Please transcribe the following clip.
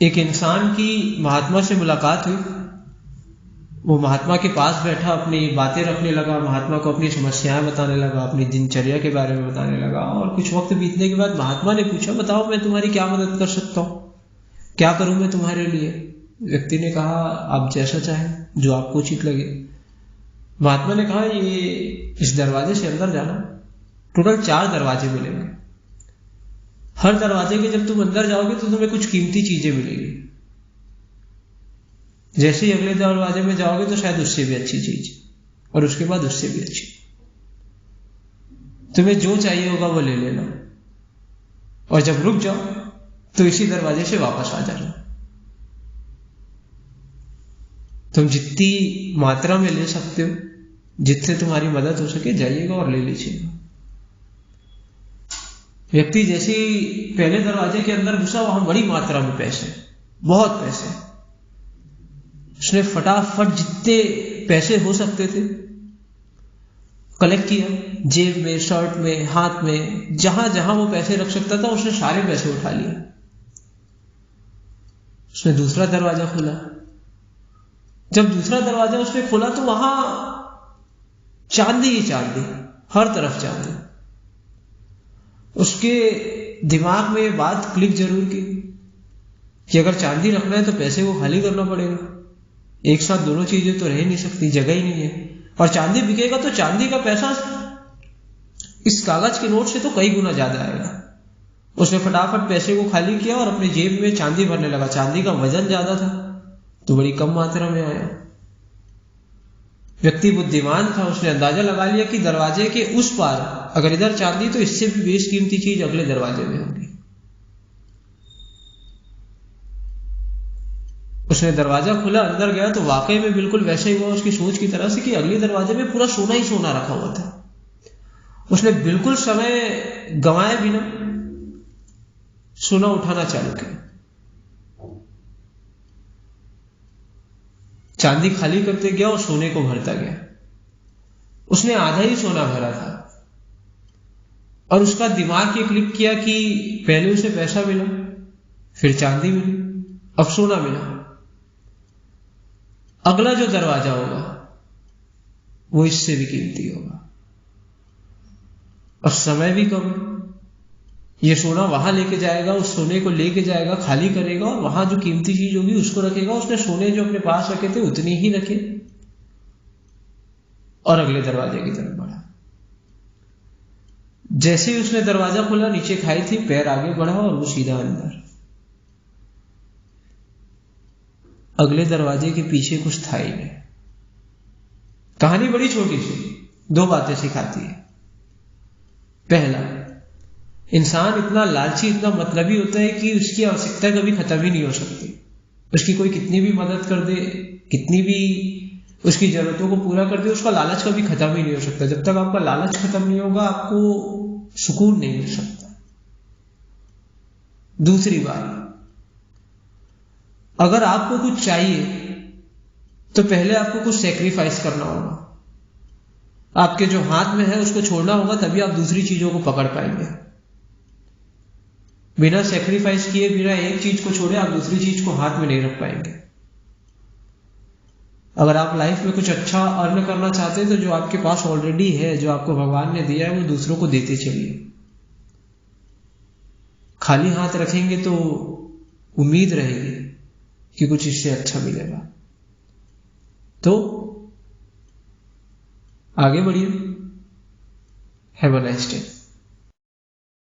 एक इंसान की महात्मा से मुलाकात हुई। वो महात्मा के पास बैठा, अपनी बातें रखने लगा, महात्मा को अपनी समस्याएं बताने लगा, अपनी दिनचर्या के बारे में बताने लगा। और कुछ वक्त बीतने के बाद महात्मा ने पूछा, बताओ मैं तुम्हारी क्या मदद कर सकता हूँ, क्या करूं मैं तुम्हारे लिए। व्यक्ति ने कहा, आप जैसा चाहें, जो आपको उचित लगे। महात्मा ने कहा, ये इस दरवाजे से अंदर जाना, टोटल 4 दरवाजे मिलेंगे। हर दरवाजे के जब तुम अंदर जाओगे तो तुम्हें कुछ कीमती चीजें मिलेगी। जैसे ही अगले दरवाजे में जाओगे तो शायद उससे भी अच्छी चीज, और उसके बाद उससे भी अच्छी। तुम्हें जो चाहिए होगा वो ले लेना, और जब रुक जाओ तो इसी दरवाजे से वापस आ जाना। तुम जितनी मात्रा में ले सकते हो, जितने तुम्हारी मदद हो सके, जाइएगा और ले लीजिएगा। व्यक्ति जैसे ही पहले दरवाजे के अंदर घुसा, वहां बड़ी मात्रा में पैसे, बहुत पैसे। उसने फटाफट जितने पैसे हो सकते थे कलेक्ट किया, जेब में, शर्ट में, हाथ में, जहां जहां वो पैसे रख सकता था उसने सारे पैसे उठा लिए। उसने दूसरा दरवाजा खोला। जब दूसरा दरवाजा उसने खोला तो वहां चांदी ही चांदी, हर तरफ चांदी। उसके दिमाग में बात क्लिक जरूर की कि अगर चांदी रखना है तो पैसे को खाली करना पड़ेगा। एक साथ दोनों चीजें तो रह नहीं सकती, जगह ही नहीं है। और चांदी बिकेगा तो चांदी का पैसा इस कागज के नोट से तो कई गुना ज्यादा आएगा। उसने फटाफट पैसे को खाली किया और अपने जेब में चांदी भरने लगा। चांदी का वजन ज्यादा था तो बड़ी कम मात्रा में आया। व्यक्ति बुद्धिमान था, उसने अंदाजा लगा लिया कि दरवाजे के उस पार अगर इधर चांदी तो इससे भी बेशकीमती चीज अगले दरवाजे में होगी। उसने दरवाजा खोला, अंदर गया तो वाकई में बिल्कुल वैसे ही हुआ उसकी सोच की तरह से कि अगले दरवाजे में पूरा सोना ही सोना रखा हुआ था। उसने बिल्कुल समय गंवाए बिना सोना उठाना चालू किया। चांदी खाली करते गया और सोने को भरता गया। उसने आधा ही सोना भरा था और उसका दिमाग ये क्लिक किया कि पहले उसे पैसा मिला, फिर चांदी मिली, अब सोना मिला। अगला जो दरवाजा होगा वो इससे भी कीमती होगा और समय भी कम। ये सोना वहां लेके जाएगा, उस सोने को लेके जाएगा, खाली करेगा और वहां जो कीमती चीज होगी उसको रखेगा। उसने सोने जो अपने पास रखे थे उतनी ही रखे और अगले दरवाजे की तरफ बढ़ा। जैसे ही उसने दरवाजा खोला, नीचे खाई थी, पैर आगे बढ़ा और वो सीधा अंदर। अगले दरवाजे के पीछे कुछ था ही नहीं। कहानी बड़ी छोटी सी 2 बातें सिखाती है। पहला, इंसान इतना लालची, इतना मतलबी होता है कि उसकी आवश्यकता कभी खत्म ही नहीं हो सकती। उसकी कोई कितनी भी मदद कर दे, कितनी भी उसकी जरूरतों को पूरा कर दे, उसका लालच कभी खत्म ही नहीं हो सकता। जब तक आपका लालच खत्म नहीं होगा आपको सुकून नहीं मिल सकता। दूसरी बात, अगर आपको कुछ चाहिए तो पहले आपको कुछ सेक्रीफाइस करना होगा। आपके जो हाथ में है उसको छोड़ना होगा, तभी आप दूसरी चीजों को पकड़ पाएंगे। बिना सेक्रीफाइस किए, बिना एक चीज को छोड़े आप दूसरी चीज को हाथ में नहीं रख पाएंगे। अगर आप लाइफ में कुछ अच्छा अर्न करना चाहते हैं तो जो आपके पास ऑलरेडी है, जो आपको भगवान ने दिया है, वो दूसरों को देते चलिए। खाली हाथ रखेंगे तो उम्मीद रहेगी कि कुछ इससे अच्छा मिलेगा। तो आगे बढ़िए। Have a nice day.